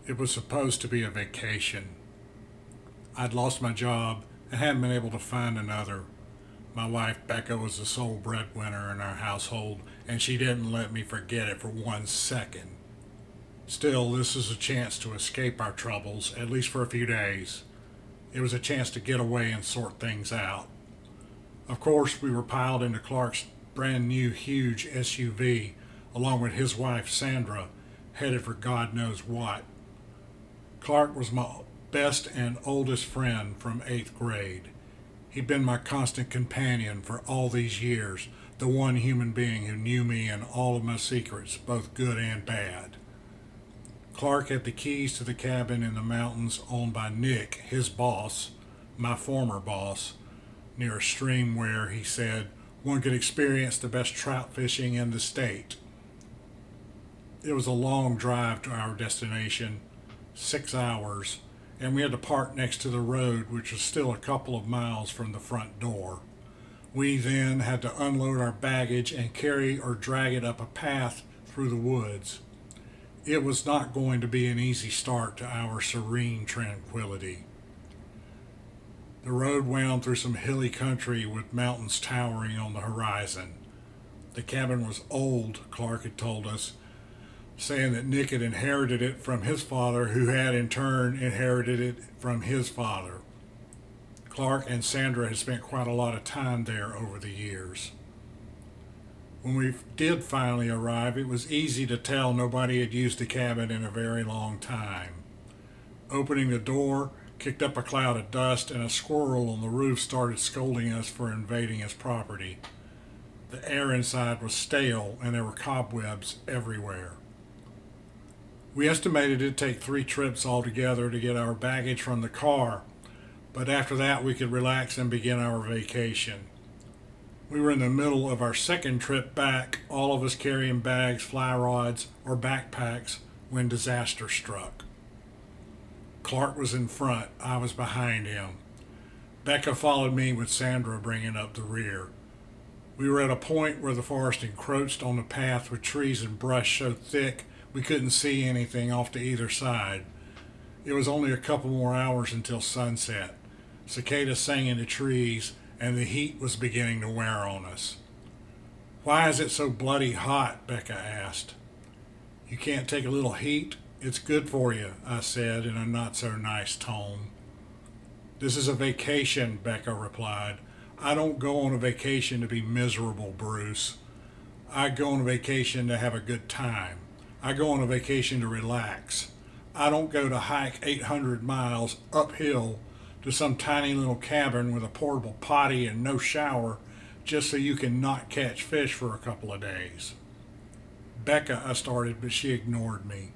It was supposed to be a vacation. I'd lost my job and hadn't been able to find another. My wife, Becca, was the sole breadwinner in our household, and she didn't let me forget it for 1 second. Still, this was a chance to escape our troubles, at least for a few days. It was a chance to get away and sort things out. Of course, we were piled into Clark's brand new huge SUV, along with his wife, Sandra, headed for God knows what. Clark was my best and oldest friend from 8th grade. He'd been my constant companion for all these years, the one human being who knew me and all of my secrets, both good and bad. Clark had the keys to the cabin in the mountains owned by Nick, his boss, my former boss, near a stream where, he said, one could experience the best trout fishing in the state. It was a long drive to our destination, 6 hours, and we had to park next to the road, which was still a couple of miles from the front door. We then had to unload our baggage and carry or drag it up a path through the woods. It was not going to be an easy start to our serene tranquility. The road wound through some hilly country with mountains towering on the horizon. The cabin was old, Clark had told us, saying that Nick had inherited it from his father, who had in turn inherited it from his father. Clark and Sandra had spent quite a lot of time there over the years. When we did finally arrive, it was easy to tell nobody had used the cabin in a very long time. Opening the door kicked up a cloud of dust, and a squirrel on the roof started scolding us for invading his property. The air inside was stale, and there were cobwebs everywhere. We estimated it'd take 3 trips altogether to get our baggage from the car, but after that we could relax and begin our vacation. We were in the middle of our second trip back, all of us carrying bags, fly rods, or backpacks, when disaster struck. Clark was in front, I was behind him. Becca followed me with Sandra bringing up the rear. We were at a point where the forest encroached on the path with trees and brush so thick we couldn't see anything off to either side. It was only a couple more hours until sunset. Cicadas sang in the trees, and the heat was beginning to wear on us. "Why is it so bloody hot?" Becca asked. "You can't take a little heat? It's good for you," I said in a not-so-nice tone. "This is a vacation," Becca replied. "I don't go on a vacation to be miserable, Bruce. I go on a vacation to have a good time. I go on a vacation to relax. I don't go to hike 800 miles uphill to some tiny little cabin with a portable potty and no shower just so you can not catch fish for a couple of days." "Becca," I started, but she ignored me.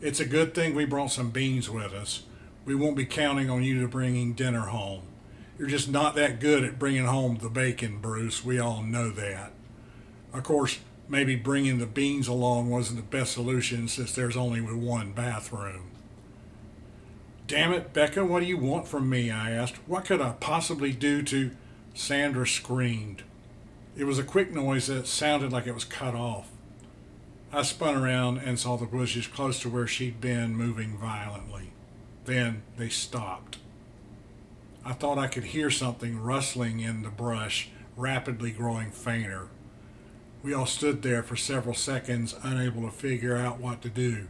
"It's a good thing we brought some beans with us. We won't be counting on you to bringing dinner home. You're just not that good at bringing home the bacon, Bruce. We all know that. Of course, maybe bringing the beans along wasn't the best solution since there's only one bathroom." "Damn it, Becca, what do you want from me?" I asked. "What could I possibly do to—" Sandra screamed. It was a quick noise that sounded like it was cut off. I spun around and saw the bushes close to where she'd been moving violently. Then they stopped. I thought I could hear something rustling in the brush, rapidly growing fainter. We all stood there for several seconds, unable to figure out what to do.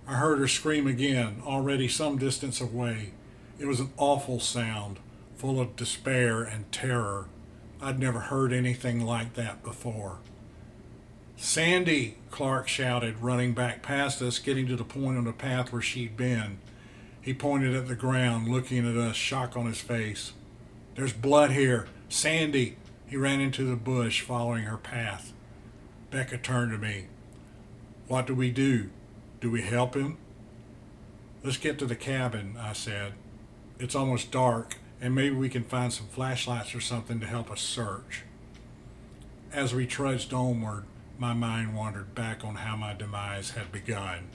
I heard her scream again, already some distance away. It was an awful sound, full of despair and terror. I'd never heard anything like that before. "Sandy!" Clark shouted, running back past us, getting to the point on the path where she'd been. He pointed at the ground, looking at us, shock on his face. "There's blood here! Sandy!" He ran into the bush, following her path. Becca turned to me. "What do we do? Do we help him?" "Let's get to the cabin," I said. "It's almost dark, and maybe we can find some flashlights or something to help us search." As we trudged onward, my mind wandered back on how my demise had begun.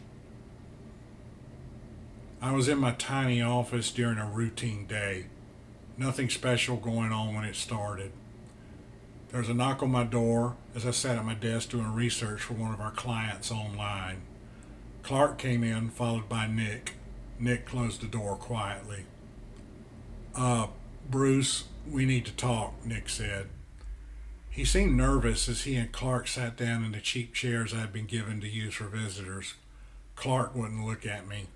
I was in my tiny office during a routine day. Nothing special going on when it started. There was a knock on my door as I sat at my desk doing research for one of our clients online. Clark came in, followed by Nick. Nick closed the door quietly. Uh, Bruce, we need to talk, Nick said. He seemed nervous as he and Clark sat down in the cheap chairs I'd been given to use for visitors. Clark wouldn't look at me.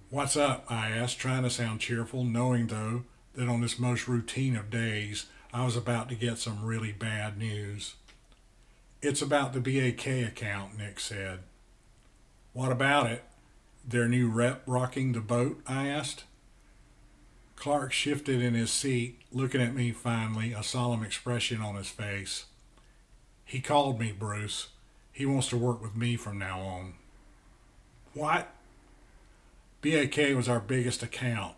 What's up? I asked, trying to sound cheerful, knowing, though, that on this most routine of days, I was about to get some really bad news. It's about the BAK account, Nick said. What about it? Their new rep rocking the boat? I asked. Clark shifted in his seat, looking at me finally, a solemn expression on his face. He called me, Bruce. He wants to work with me from now on. What? BAK was our biggest account.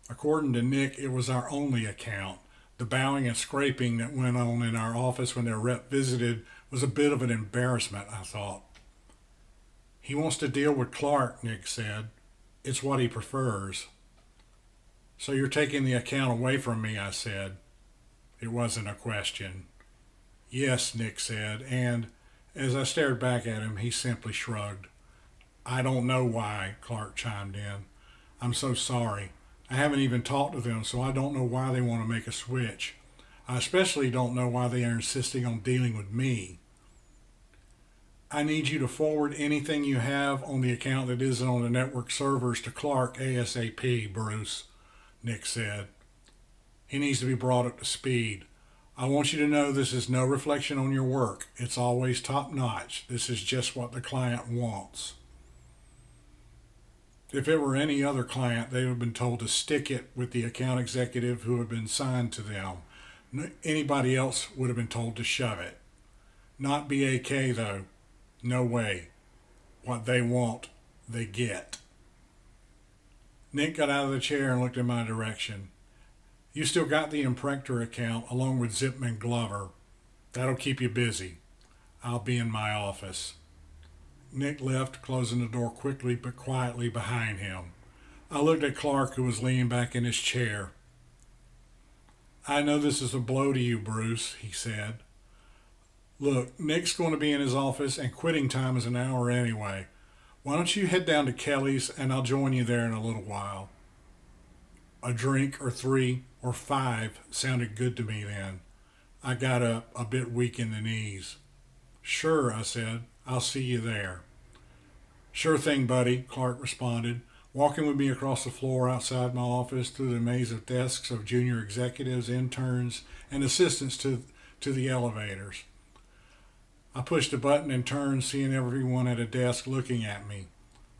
According to Nick, it was our only account. The bowing and scraping that went on in our office when their rep visited was a bit of an embarrassment, I thought. He wants to deal with Clark, Nick said. It's what he prefers. So you're taking the account away from me, I said. It wasn't a question. Yes, Nick said, and as I stared back at him, he simply shrugged. I don't know why, Clark chimed in. I'm so sorry. I haven't even talked to them, so I don't know why they want to make a switch. I especially don't know why they are insisting on dealing with me. I need you to forward anything you have on the account that isn't on the network servers to Clark ASAP, Bruce, Nick said. He needs to be brought up to speed. I want you to know this is no reflection on your work. It's always top notch. This is just what the client wants. If it were any other client, they would have been told to stick it with the account executive who had been signed to them. Anybody else would have been told to shove it. Not BAK, though. No way. What they want, they get. Nick got out of the chair and looked in my direction. You still got the Impractor account along with Zipman Glover. That'll keep you busy. I'll be in my office. Nick left, closing the door quickly but quietly behind him. I looked at Clark, who was leaning back in his chair. I know this is a blow to you, Bruce, he said. Look, Nick's going to be in his office and quitting time is an hour anyway. Why don't you head down to Kelly's and I'll join you there in a little while. A drink or 3 or 5 sounded good to me then. I got up, a bit weak in the knees. Sure, I said. I'll see you there. Sure thing, buddy, Clark responded, walking with me across the floor outside my office through the maze of desks of junior executives, interns, and assistants to the elevators. I pushed a button and turned, seeing everyone at a desk looking at me.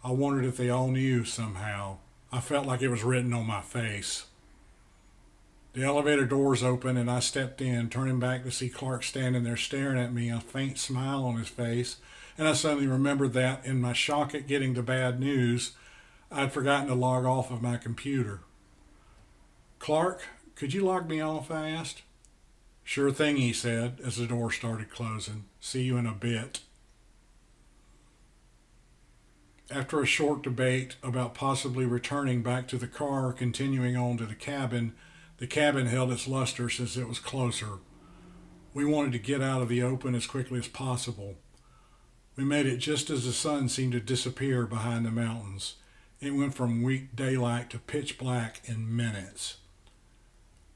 I wondered if they all knew somehow. I felt like it was written on my face. The elevator doors opened and I stepped in, turning back to see Clark standing there staring at me, a faint smile on his face, and I suddenly remembered that, in my shock at getting the bad news, I'd forgotten to log off of my computer. Clark, could you log me off? I asked. Sure thing, he said, as the door started closing. See you in a bit. After a short debate about possibly returning back to the car or continuing on to the cabin held its luster since it was closer. We wanted to get out of the open as quickly as possible. We made it just as the sun seemed to disappear behind the mountains. It went from weak daylight to pitch black in minutes.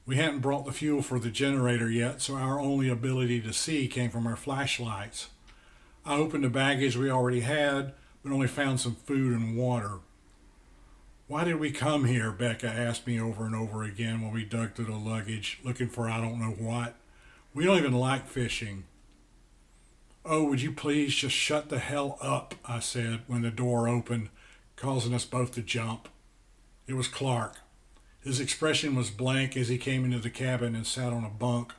We hadn't brought the fuel for the generator yet, so our only ability to see came from our flashlights. I opened the baggage we already had, but only found some food and water. Why did we come here? Becca asked me over and over again when we dug through the luggage, looking for I don't know what. We don't even like fishing. Oh, would you please just shut the hell up, I said when the door opened, causing us both to jump. It was Clark. His expression was blank as he came into the cabin and sat on a bunk,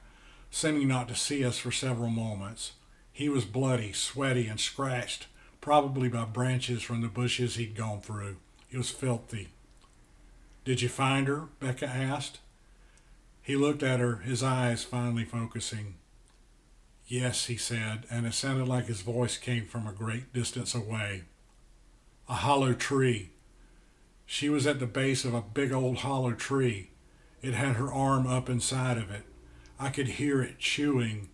seeming not to see us for several moments. He was bloody, sweaty, and scratched, probably by branches from the bushes he'd gone through. He was filthy. Did you find her? Becca asked. He looked at her, his eyes finally focusing. Yes, he said, and it sounded like his voice came from a great distance away. A hollow tree. She was at the base of a big old hollow tree. It had her arm up inside of it. I could hear it chewing.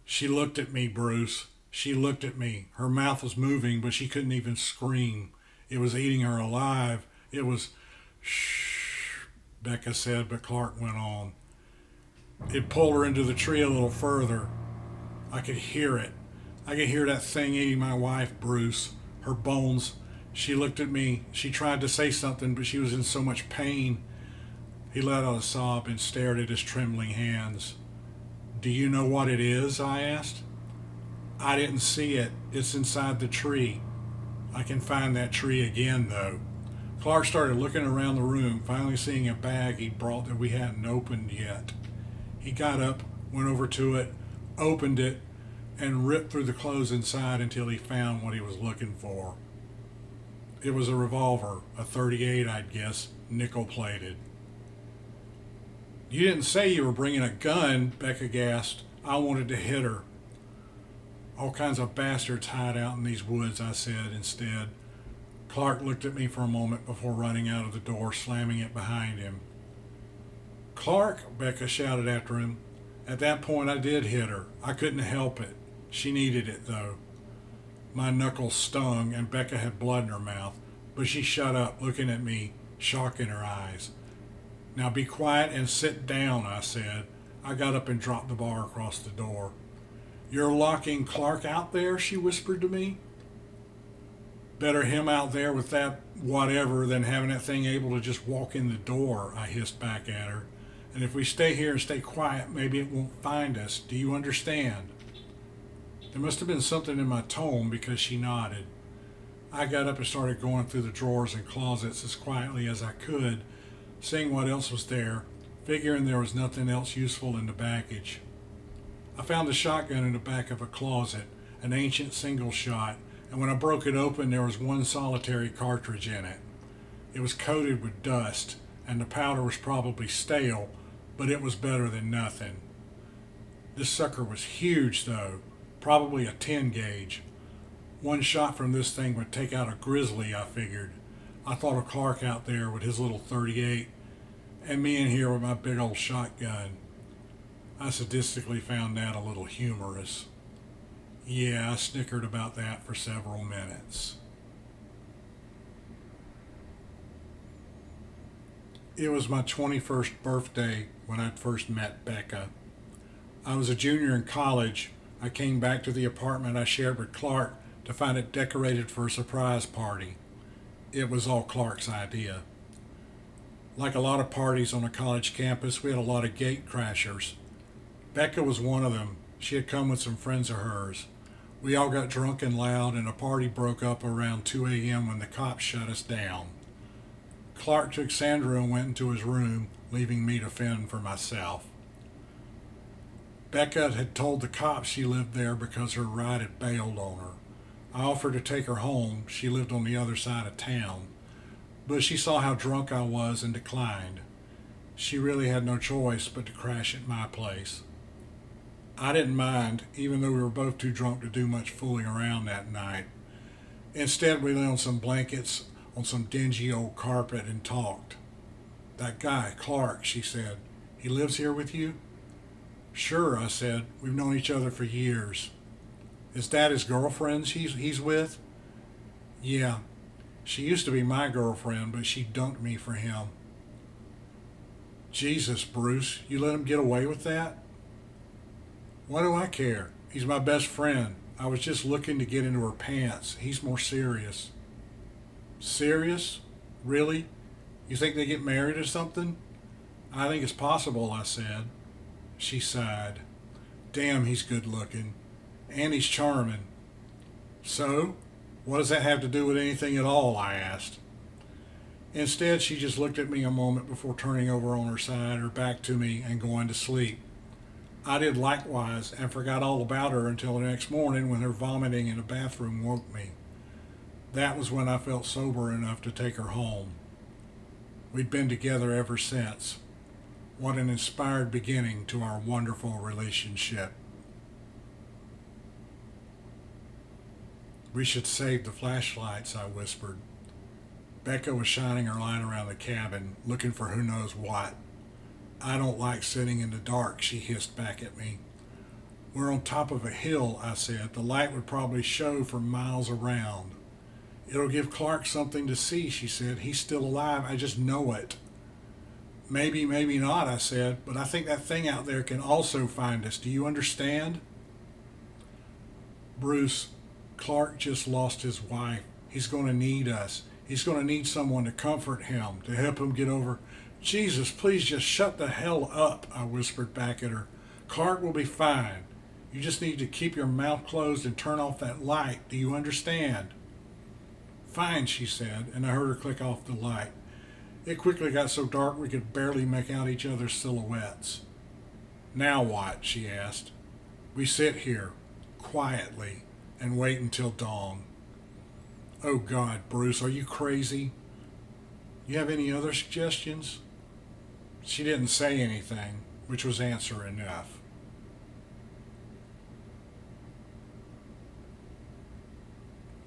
She looked at me, Bruce. She looked at me. Her mouth was moving, but she couldn't even scream. It was eating her alive. It was, shh, Becca said, but Clark went on. It pulled her into the tree a little further. I could hear it. I could hear that thing eating my wife, Bruce. Her bones. She looked at me. She tried to say something, but she was in so much pain. He let out a sob and stared at his trembling hands. Do you know what it is? I asked. I didn't see it. It's inside the tree. I can find that tree again, though. Clark started looking around the room, finally seeing a bag he'd brought that we hadn't opened yet. He got up, went over to it, opened it, and ripped through the clothes inside until he found what he was looking for. It was a revolver, a .38, I'd guess, nickel-plated. You didn't say you were bringing a gun, Becca gasped. I wanted to hit her. All kinds of bastards hide out in these woods, I said instead. Clark looked at me for a moment before running out of the door, slamming it behind him. Clark, Becca shouted after him. At that point, I did hit her. I couldn't help it. She needed it, though. My knuckles stung, and Becca had blood in her mouth, but she shut up, looking at me, shock in her eyes. Now be quiet and sit down, I said. I got up and dropped the bar across the door. You're locking Clark out there, she whispered to me. Better him out there with that whatever than having that thing able to just walk in the door, I hissed back at her. And if we stay here and stay quiet, maybe it won't find us. Do you understand? There must have been something in my tone because she nodded. I got up and started going through the drawers and closets as quietly as I could, seeing what else was there, figuring there was nothing else useful in the baggage. I found a shotgun in the back of a closet, an ancient single shot, and when I broke it open, there was one solitary cartridge in it. It was coated with dust, and the powder was probably stale, but it was better than nothing. This sucker was huge, though, probably a 10 gauge. One shot from this thing would take out a grizzly, I figured. I thought of Clark out there with his little .38, and me in here with my big old shotgun. I sadistically found that a little humorous. Yeah, I snickered about that for several minutes. It was my 21st birthday when I first met Becca. I was a junior in college. I came back to the apartment I shared with Clark to find it decorated for a surprise party. It was all Clark's idea. Like a lot of parties on a college campus, we had a lot of gate crashers. Becca was one of them. She had come with some friends of hers. We all got drunk and loud, and a party broke up around 2 a.m. when the cops shut us down. Clark took Sandra and went into his room, leaving me to fend for myself. Becca had told the cops she lived there because her ride had bailed on her. I offered to take her home. She lived on the other side of town. But she saw how drunk I was and declined. She really had no choice but to crash at my place. I didn't mind, even though we were both too drunk to do much fooling around that night. Instead, we lay on some blankets on some dingy old carpet and talked. That guy, Clark, she said, he lives here with you? Sure, I said. We've known each other for years. Is that his girlfriend he's with? Yeah. She used to be my girlfriend, but she dumped me for him. Jesus, Bruce, you let him get away with that? Why do I care? He's my best friend. I was just looking to get into her pants. He's more serious. Serious? Really? You think they get married or something? I think it's possible, I said. She sighed. Damn, he's good looking. And he's charming. So, what does that have to do with anything at all? I asked. Instead, she just looked at me a moment before turning over on her side, her back to me, and going to sleep. I did likewise and forgot all about her until the next morning when her vomiting in the bathroom woke me. That was when I felt sober enough to take her home. We'd been together ever since. What an inspired beginning to our wonderful relationship. We should save the flashlights, I whispered. Becca was shining her light around the cabin, looking for who knows what. I don't like sitting in the dark, she hissed back at me. We're on top of a hill, I said. The light would probably show for miles around. It'll give Clark something to see, she said. He's still alive. I just know it. Maybe, maybe not, I said, but I think that thing out there can also find us. Do you understand? Bruce, Clark just lost his wife. He's going to need us. He's going to need someone to comfort him, to help him get over. Jesus, please just shut the hell up, I whispered back at her. Clark will be fine. You just need to keep your mouth closed and turn off that light. Do you understand? Fine, she said, and I heard her click off the light. It quickly got so dark we could barely make out each other's silhouettes. Now what? She asked. We sit here, quietly, and wait until dawn. Oh God, Bruce, are you crazy? You have any other suggestions? She didn't say anything, which was answer enough.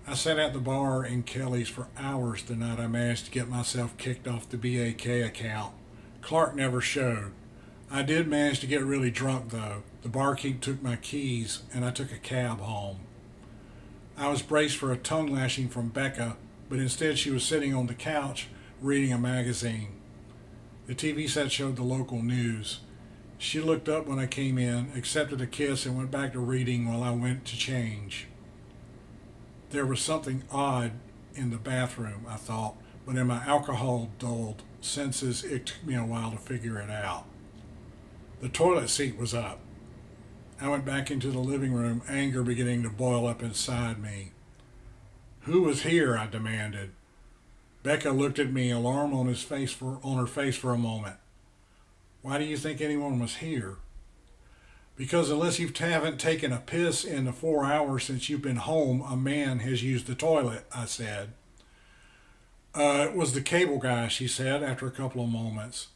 I sat at the bar in Kelly's for hours the night I managed to get myself kicked off the BAK account. Clark never showed. I did manage to get really drunk though. The barkeep took my keys and I took a cab home. I was braced for a tongue lashing from Becca, but instead she was sitting on the couch reading a magazine. The TV set showed the local news. She looked up when I came in, accepted a kiss, and went back to reading while I went to change. There was something odd in the bathroom, I thought, but in my alcohol-dulled senses, it took me a while to figure it out. The toilet seat was up. I went back into the living room, anger beginning to boil up inside me. Who was here? I demanded. Becca looked at me, alarm on her face for a moment. Why do you think anyone was here? Because unless you haven't taken a piss in the 4 hours since you've been home, a man has used the toilet, I said. It was the cable guy, she said after a couple of moments.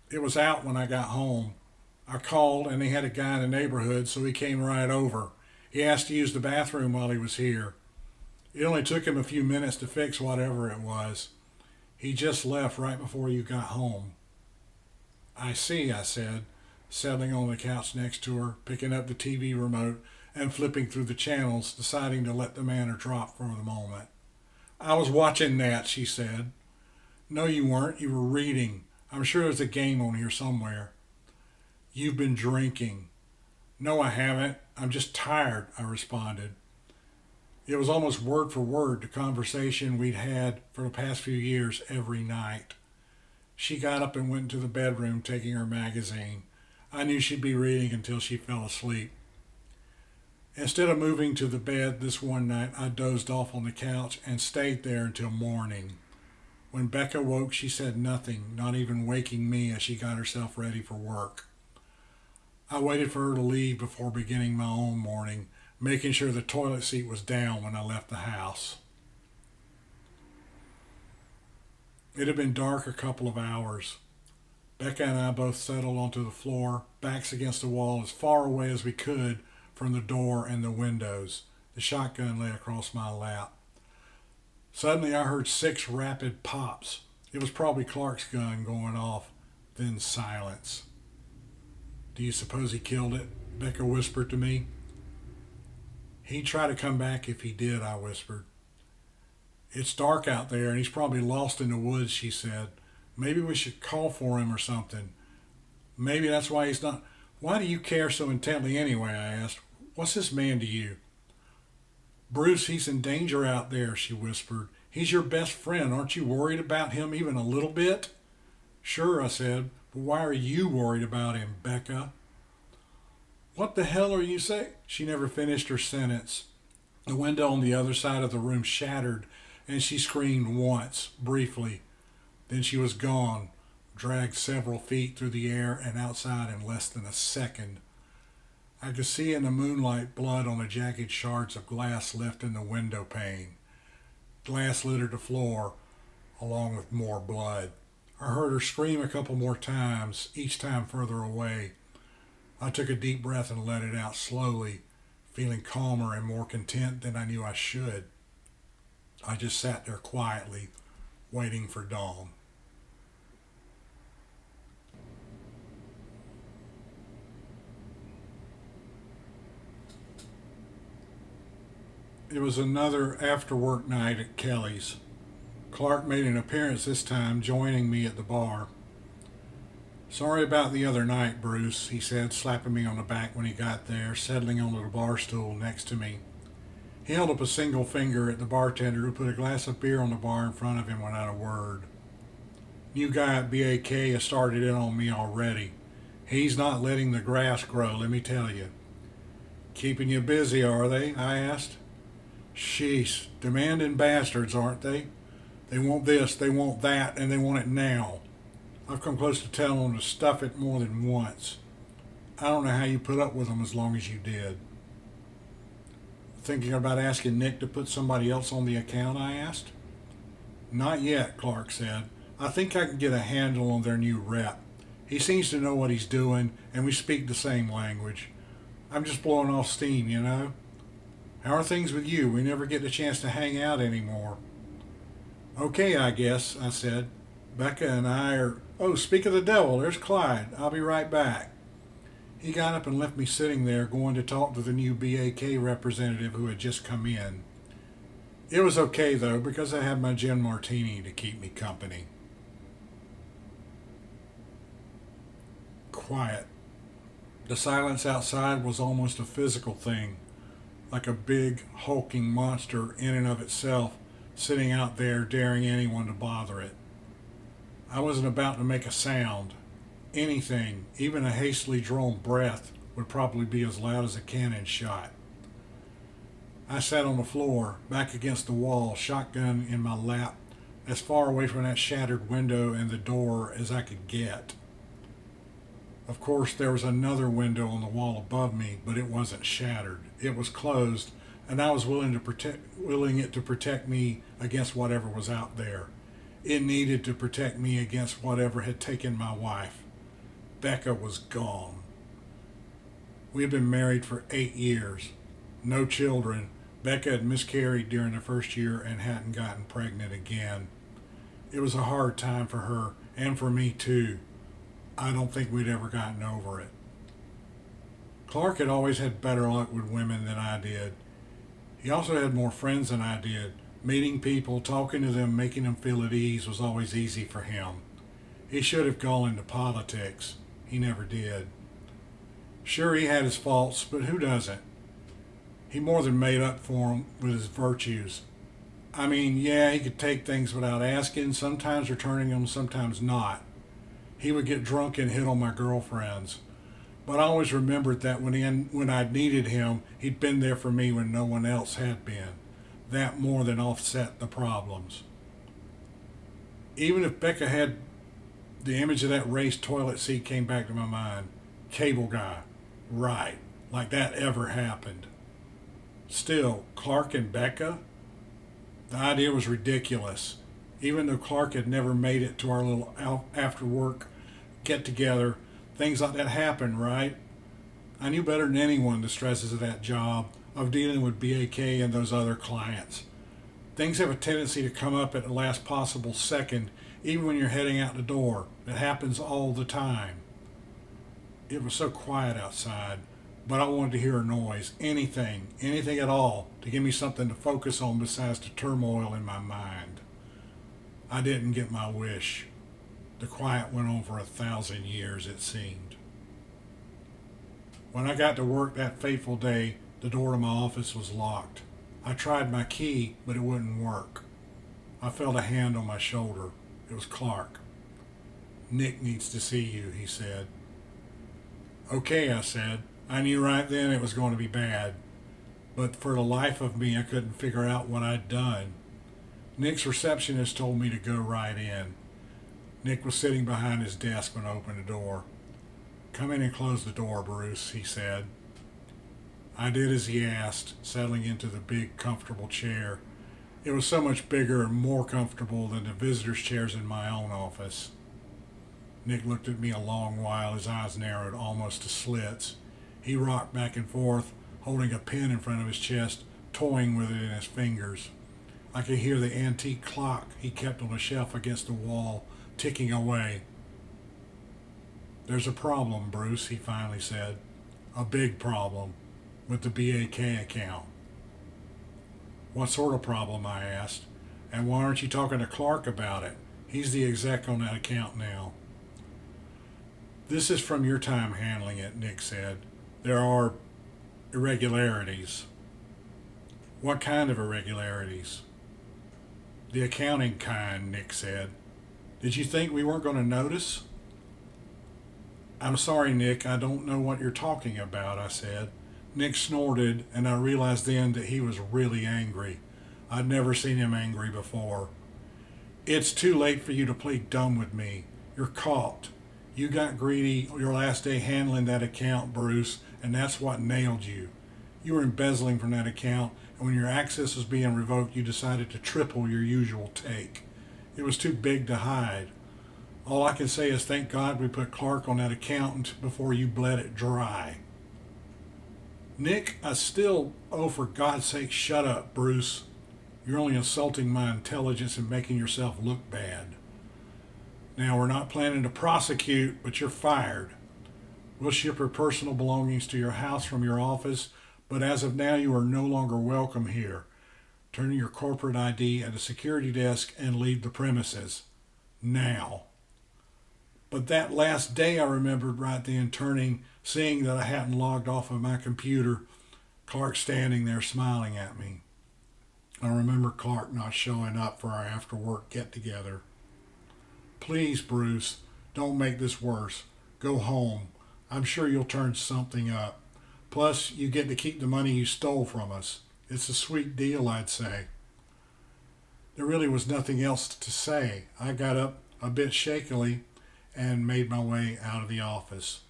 It was out when I got home. I called and they had a guy in the neighborhood, so he came right over. He asked to use the bathroom while he was here. It only took him a few minutes to fix whatever it was. He just left right before you got home. I see, I said, settling on the couch next to her, picking up the TV remote and flipping through the channels, deciding to let the manner drop for the moment. I was watching that, she said. No, you weren't. You were reading. I'm sure there's a game on here somewhere. You've been drinking. No, I haven't. I'm just tired, I responded. It was almost word for word the conversation we'd had for the past few years every night. She got up and went into the bedroom, taking her magazine. I knew she'd be reading until she fell asleep. Instead of moving to the bed this one night, I dozed off on the couch and stayed there until morning. When Becca woke, she said nothing, not even waking me as she got herself ready for work. I waited for her to leave before beginning my own morning, making sure the toilet seat was down when I left the house. It had been dark a couple of hours. Becca and I both settled onto the floor, backs against the wall as far away as we could from the door and the windows. The shotgun lay across my lap. Suddenly I heard 6 rapid pops. It was probably Clark's gun going off, then silence. Do you suppose he killed it? Becca whispered to me. He'd try to come back if he did, I whispered. It's dark out there and he's probably lost in the woods, she said. Maybe we should call for him or something. Maybe that's why he's not. Why do you care so intently anyway? I asked. What's this man to you? Bruce, he's in danger out there, she whispered. He's your best friend. Aren't you worried about him even a little bit? Sure, I said. But why are you worried about him, Becca? What the hell are you saying? She never finished her sentence. The window on the other side of the room shattered, and she screamed once, briefly. Then she was gone, dragged several feet through the air and outside in less than a second. I could see in the moonlight blood on the jagged shards of glass left in the window pane. Glass littered the floor, along with more blood. I heard her scream a couple more times, each time further away. I took a deep breath and let it out slowly, feeling calmer and more content than I knew I should. I just sat there quietly, waiting for dawn. It was another after-work night at Kelly's. Clark made an appearance this time, joining me at the bar. "Sorry about the other night, Bruce," he said, slapping me on the back when he got there, settling onto the bar stool next to me. He held up a single finger at the bartender, who put a glass of beer on the bar in front of him without a word. "New guy at BAK has started in on me already. He's not letting the grass grow, let me tell you." "Keeping you busy, are they?" I asked. "Sheesh, demanding bastards, aren't they? They want this, they want that, and they want it now. I've come close to telling them to stuff it more than once. I don't know how you put up with them as long as you did." "Thinking about asking Nick to put somebody else on the account?" I asked. "Not yet," Clark said. "I think I can get a handle on their new rep. He seems to know what he's doing, and we speak the same language. I'm just blowing off steam, you know. How are things with you? We never get the chance to hang out anymore." "Okay, I guess," I said. "Becca and I are... Oh, speak of the devil, there's Clyde. I'll be right back." He got up and left me sitting there, going to talk to the new BAK representative who had just come in. It was okay, though, because I had my gin martini to keep me company. Quiet. The silence outside was almost a physical thing, like a big, hulking monster in and of itself, sitting out there daring anyone to bother it. I wasn't about to make a sound. Anything, even a hastily drawn breath, would probably be as loud as a cannon shot. I sat on the floor, back against the wall, shotgun in my lap, as far away from that shattered window and the door as I could get. Of course, there was another window on the wall above me, but it wasn't shattered. It was closed, and I was willing it to protect me against whatever was out there. It needed to protect me against whatever had taken my wife. Becca was gone. We had been married for 8 years. No children. Becca had miscarried during the first year and hadn't gotten pregnant again. It was a hard time for her, and for me too. I don't think we'd ever gotten over it. Clark had always had better luck with women than I did. He also had more friends than I did. Meeting people, talking to them, making them feel at ease was always easy for him. He should have gone into politics. He never did. Sure, he had his faults, but who doesn't? He more than made up for them with his virtues. I mean, yeah, he could take things without asking, sometimes returning them, sometimes not. He would get drunk and hit on my girlfriends. But I always remembered that when I needed him, he'd been there for me when no one else had been. That more than offset the problems. Even if Becca had, the image of that raised toilet seat came back to my mind. Cable guy. Right. Like that ever happened. Still, Clark and Becca? The idea was ridiculous. Even though Clark had never made it to our little after work get together, things like that happen, right? I knew better than anyone the stresses of that job, of dealing with BAK and those other clients. Things have a tendency to come up at the last possible second, even when you're heading out the door. It happens all the time. It was so quiet outside, but I wanted to hear a noise, anything at all, to give me something to focus on besides the turmoil in my mind. I didn't get my wish. The quiet went on for 1,000 years, it seemed. When I got to work that fateful day, the door to my office was locked. I tried my key, but it wouldn't work. I felt a hand on my shoulder. It was Clark. "Nick needs to see you," he said. "Okay," I said. I knew right then it was going to be bad, but for the life of me, I couldn't figure out what I'd done. Nick's receptionist told me to go right in. Nick was sitting behind his desk when I opened the door. "Come in and close the door, Bruce," he said. I did as he asked, settling into the big, comfortable chair. It was so much bigger and more comfortable than the visitors' chairs in my own office. Nick looked at me a long while, his eyes narrowed almost to slits. He rocked back and forth, holding a pen in front of his chest, toying with it in his fingers. I could hear the antique clock he kept on a shelf against the wall ticking away. "There's a problem, Bruce," he finally said. "A big problem with the BAK account." What sort of problem? I asked. And why aren't you talking to Clark about it? He's the exec on that account now. This is from your time handling it, Nick said. There are irregularities. What kind of irregularities? The accounting kind, Nick said. Did you think we weren't going to notice? I'm sorry, Nick, I don't know what you're talking about, I said. Nick snorted, and I realized then that he was really angry. I'd never seen him angry before. It's too late for you to play dumb with me. You're caught. You got greedy your last day handling that account, Bruce, and that's what nailed you. You were embezzling from that account, and when your access was being revoked, you decided to triple your usual take. It was too big to hide. All I can say is thank God we put Clark on that account before you bled it dry. Nick, for God's sake, shut up, Bruce. You're only insulting my intelligence and making yourself look bad. Now, we're not planning to prosecute, but you're fired. We'll ship your personal belongings to your house from your office, but as of now, you are no longer welcome here. Turn in your corporate ID at the security desk and leave the premises. Now. But that last day I remembered right then seeing that I hadn't logged off of my computer, Clark standing there smiling at me. I remember Clark not showing up for our after work get together. Please, Bruce, don't make this worse. Go home. I'm sure you'll turn something up. Plus, you get to keep the money you stole from us. It's a sweet deal, I'd say. There really was nothing else to say. I got up a bit shakily and made my way out of the office.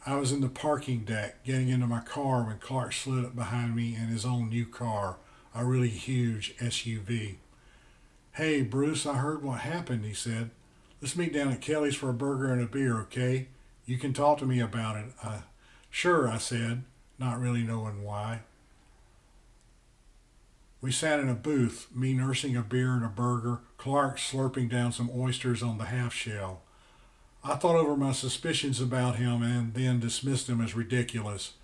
I was in the parking deck getting into my car when Clark slid up behind me in his own new car, a really huge SUV. Hey, Bruce, I heard what happened, he said. Let's meet down at Kelly's for a burger and a beer, okay? You can talk to me about it. Sure, I said, not really knowing why. We sat in a booth, me nursing a beer and a burger, Clark slurping down some oysters on the half shell. I thought over my suspicions about him and then dismissed them as ridiculous.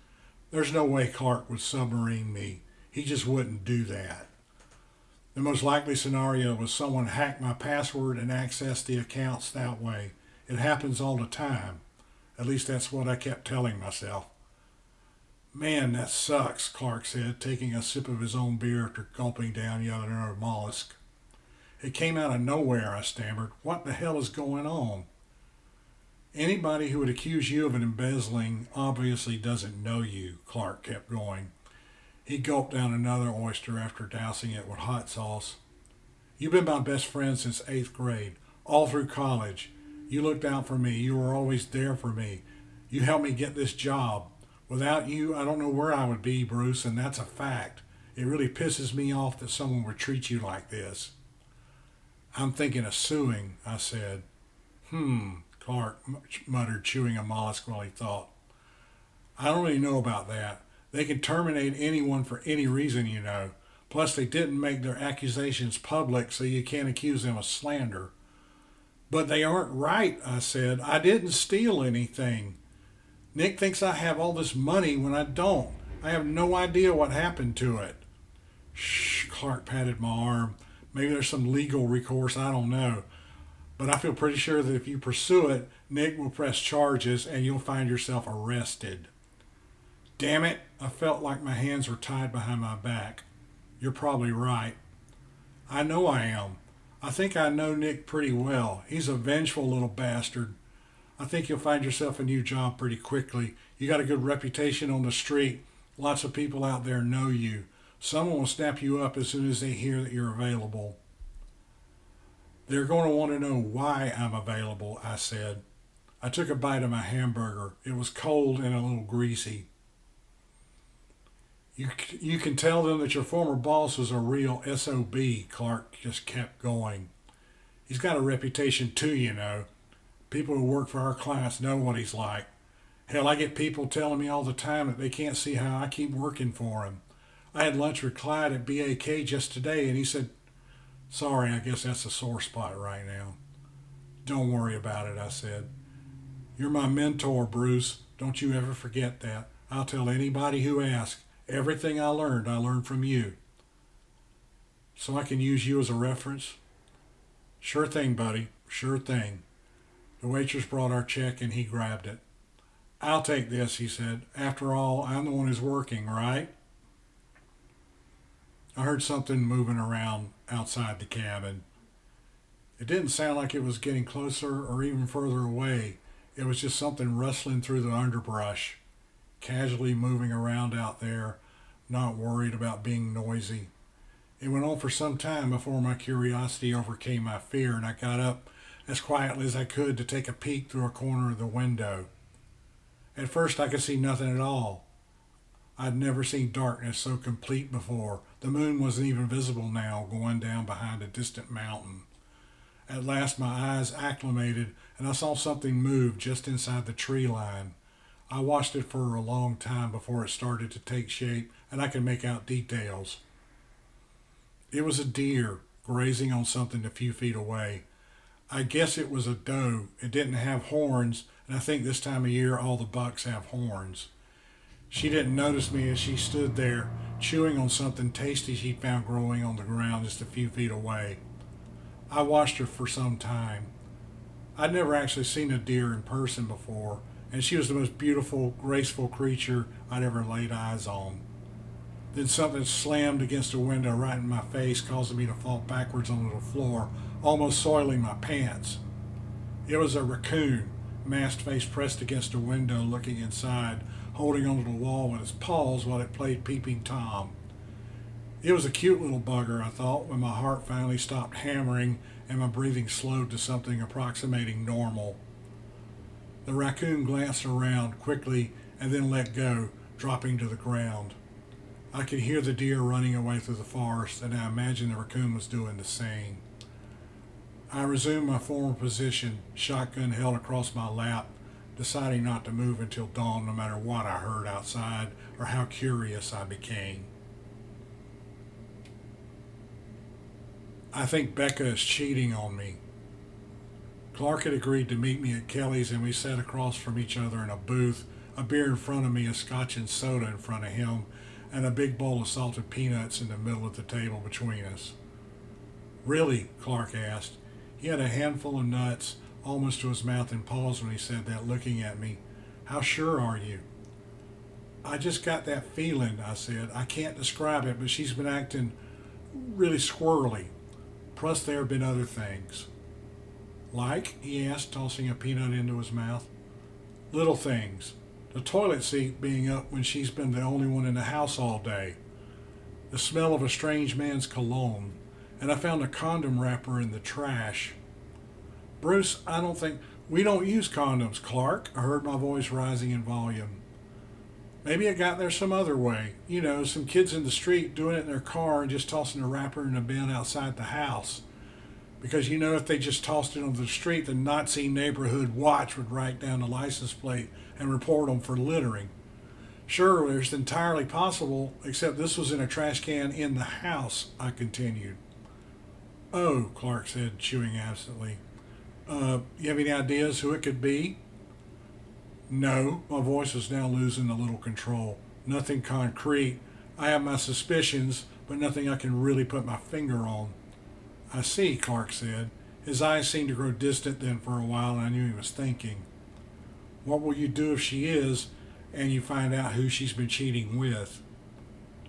There's no way Clark would submarine me. He just wouldn't do that. The most likely scenario was someone hacked my password and accessed the accounts that way. It happens all the time. At least that's what I kept telling myself. Man, that sucks, Clark said, taking a sip of his own beer after gulping down yet another mollusk. It came out of nowhere, I stammered. What the hell is going on? Anybody who would accuse you of an embezzling obviously doesn't know you, Clark kept going. He gulped down another oyster after dousing it with hot sauce. You've been my best friend since 8th grade, all through college. You looked out for me. You were always there for me. You helped me get this job. Without you, I don't know where I would be, Bruce, and that's a fact. It really pisses me off that someone would treat you like this. I'm thinking of suing, I said. Clark muttered, chewing a mollusk while he thought. I don't really know about that. They can terminate anyone for any reason, you know. Plus, they didn't make their accusations public, so you can't accuse them of slander. But they aren't right, I said. I didn't steal anything. Nick thinks I have all this money when I don't. I have no idea what happened to it. Shh, Clark patted my arm. Maybe there's some legal recourse, I don't know. But I feel pretty sure that if you pursue it, Nick will press charges and you'll find yourself arrested. Damn it, I felt like my hands were tied behind my back. You're probably right. I know I am. I think I know Nick pretty well. He's a vengeful little bastard. I think you'll find yourself a new job pretty quickly. You got a good reputation on the street. Lots of people out there know you. Someone will snap you up as soon as they hear that you're available. They're going to want to know why I'm available, I said. I took a bite of my hamburger. It was cold and a little greasy. You can tell them that your former boss was a real SOB, Clark just kept going. He's got a reputation too, you know. People who work for our clients know what he's like. Hell, I get people telling me all the time that they can't see how I keep working for him. I had lunch with Clyde at BAK just today, and he said, sorry, I guess that's a sore spot right now. Don't worry about it, I said. You're my mentor, Bruce. Don't you ever forget that. I'll tell anybody who asks. Everything I learned from you. so I can use you as a reference? Sure thing, buddy. Sure thing. The waitress brought our check and he grabbed it. I'll take this, he said. After all, I'm the one who's working, right? I heard something moving around outside the cabin. It didn't sound like it was getting closer or even further away. It was just something rustling through the underbrush, casually moving around out there, not worried about being noisy. It went on for some time before my curiosity overcame my fear, and I got up as quietly as I could to take a peek through a corner of the window. At first I could see nothing at all. I'd never seen darkness so complete before. The moon wasn't even visible now, going down behind a distant mountain. At last my eyes acclimated, and I saw something move just inside the tree line. I watched it for a long time before it started to take shape, and I could make out details. It was a deer grazing on something a few feet away. I guess it was a doe. It didn't have horns, and I think this time of year all the bucks have horns. She didn't notice me as she stood there, chewing on something tasty she'd found growing on the ground just a few feet away. I watched her for some time. I'd never actually seen a deer in person before, and she was the most beautiful, graceful creature I'd ever laid eyes on. Then something slammed against a window right in my face, causing me to fall backwards onto the floor, almost soiling my pants. It was a raccoon, masked face pressed against a window, looking inside, holding onto the wall with its paws while it played Peeping Tom. It was a cute little bugger, I thought, when my heart finally stopped hammering and my breathing slowed to something approximating normal. The raccoon glanced around quickly and then let go, dropping to the ground. I could hear the deer running away through the forest, and I imagined the raccoon was doing the same. I resumed my former position, shotgun held across my lap, deciding not to move until dawn no matter what I heard outside or how curious I became. I think Becca is cheating on me. Clark had agreed to meet me at Kelly's, and we sat across from each other in a booth, a beer in front of me, a scotch and soda in front of him, and a big bowl of salted peanuts in the middle of the table between us. Really? Clark asked. He had a handful of nuts almost to his mouth and paused when he said that, looking at me. How sure are you? I just got that feeling, I said. I can't describe it, but she's been acting really squirrely. Plus there have been other things. Like? He asked, tossing a peanut into his mouth. Little things. The toilet seat being up when she's been the only one in the house all day. The smell of a strange man's cologne. And I found a condom wrapper in the trash. Bruce, we don't use condoms, Clark. I heard my voice rising in volume. Maybe it got there some other way. You know, some kids in the street doing it in their car and just tossing a wrapper in a bin outside the house. Because, you know, if they just tossed it on the street, the Nazi neighborhood watch would write down the license plate and report them for littering. Sure, it's entirely possible, except this was in a trash can in the house, I continued. Oh, Clark said, chewing absently. You have any ideas who it could be? No, my voice was now losing a little control. Nothing concrete. I have my suspicions, but nothing I can really put my finger on. I see, Clark said. His eyes seemed to grow distant then for a while, and I knew he was thinking. What will you do if she is, and you find out who she's been cheating with?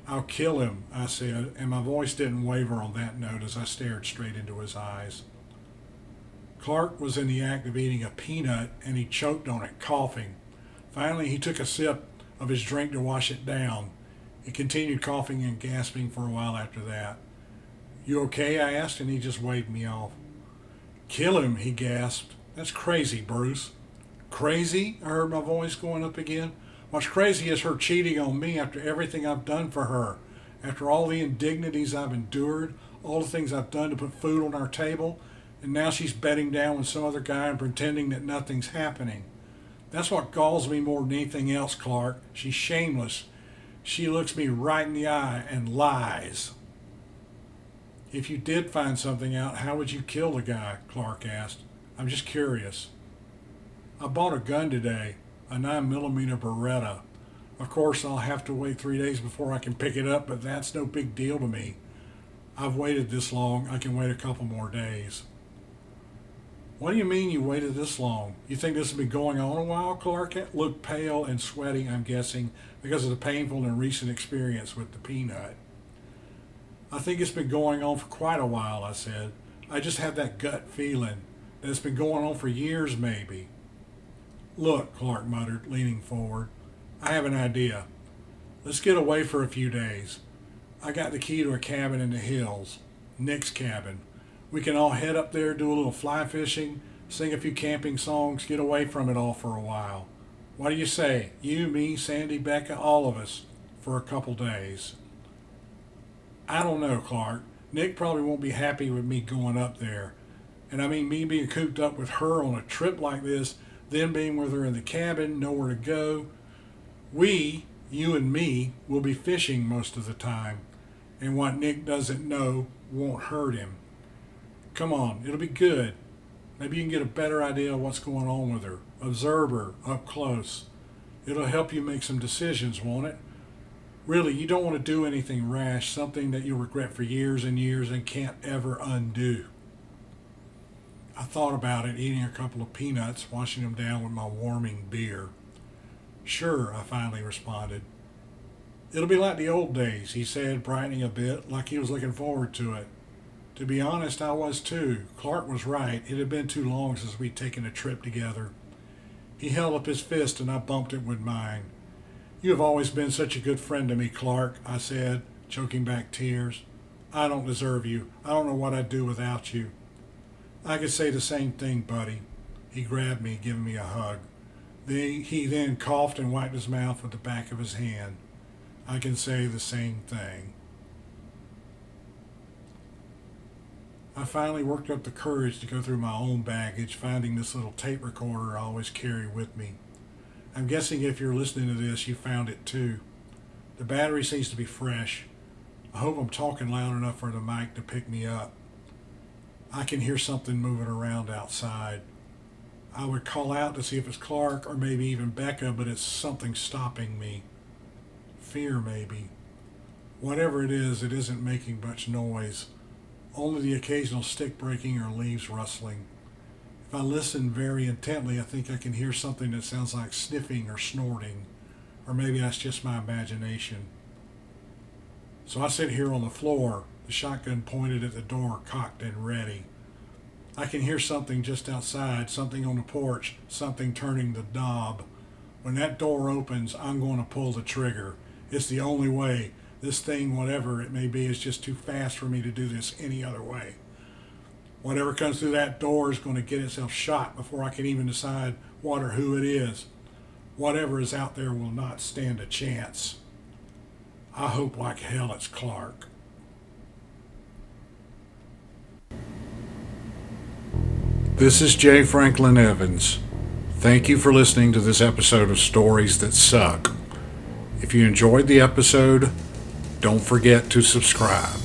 I'll kill him, I said, and my voice didn't waver on that note as I stared straight into his eyes. Clark was in the act of eating a peanut, and he choked on it, coughing. Finally, he took a sip of his drink to wash it down. He continued coughing and gasping for a while after that. You okay? I asked, and he just waved me off. Kill him, he gasped. That's crazy, Bruce. Crazy? I heard my voice going up again. What's crazy is her cheating on me after everything I've done for her. After all the indignities I've endured, all the things I've done to put food on our table, and now she's bedding down with some other guy and pretending that nothing's happening. That's what galls me more than anything else, Clark. She's shameless. She looks me right in the eye and lies. If you did find something out, how would you kill the guy? Clark asked. I'm just curious. I bought a gun today, a 9mm Beretta. Of course, I'll have to wait 3 days before I can pick it up, but that's no big deal to me. I've waited this long. I can wait a couple more days. What do you mean you waited this long? You think this has been going on a while? Clark looked pale and sweaty, I'm guessing, because of the painful and recent experience with the peanut. I think it's been going on for quite a while, I said. I just have that gut feeling that it's been going on for years, maybe. Look, Clark muttered, leaning forward. I have an idea. Let's get away for a few days. I got the key to a cabin in the hills, Nick's cabin. We can all head up there, do a little fly fishing, sing a few camping songs, get away from it all for a while. What do you say? You, me, Sandy, Becca, all of us, for a couple days. I don't know, Clark. Nick probably won't be happy with me going up there. And I mean, me being cooped up with her on a trip like this, then being with her in the cabin, nowhere to go. We, you and me, will be fishing most of the time. And what Nick doesn't know won't hurt him. Come on, it'll be good. Maybe you can get a better idea of what's going on with her. Observe her up close. It'll help you make some decisions, won't it? Really, you don't want to do anything rash, something that you'll regret for years and years and can't ever undo. I thought about it, eating a couple of peanuts, washing them down with my warming beer. Sure, I finally responded. It'll be like the old days, he said, brightening a bit, like he was looking forward to it. To be honest, I was too. Clark was right. It had been too long since we'd taken a trip together. He held up his fist and I bumped it with mine. You have always been such a good friend to me, Clark, I said, choking back tears. I don't deserve you. I don't know what I'd do without you. I could say the same thing, buddy. He grabbed me, giving me a hug. He then coughed and wiped his mouth with the back of his hand. I can say the same thing. I finally worked up the courage to go through my own baggage, finding this little tape recorder I always carry with me. I'm guessing if you're listening to this, you found it too. The battery seems to be fresh. I hope I'm talking loud enough for the mic to pick me up. I can hear something moving around outside. I would call out to see if it's Clark or maybe even Becca, but it's something stopping me. Fear, maybe. Whatever it isn't making much noise. Only the occasional stick breaking or leaves rustling. If I listen very intently, I think I can hear something that sounds like sniffing or snorting. Or maybe that's just my imagination. So I sit here on the floor, the shotgun pointed at the door, cocked and ready. I can hear something just outside, something on the porch, something turning the knob. When that door opens, I'm going to pull the trigger. It's the only way. This thing, whatever it may be, is just too fast for me to do this any other way. Whatever comes through that door is going to get itself shot before I can even decide what or who it is. Whatever is out there will not stand a chance. I hope like hell it's Clark. This is J. Franklin Evans. Thank you for listening to this episode of Stories That Suck. If you enjoyed the episode, don't forget to subscribe.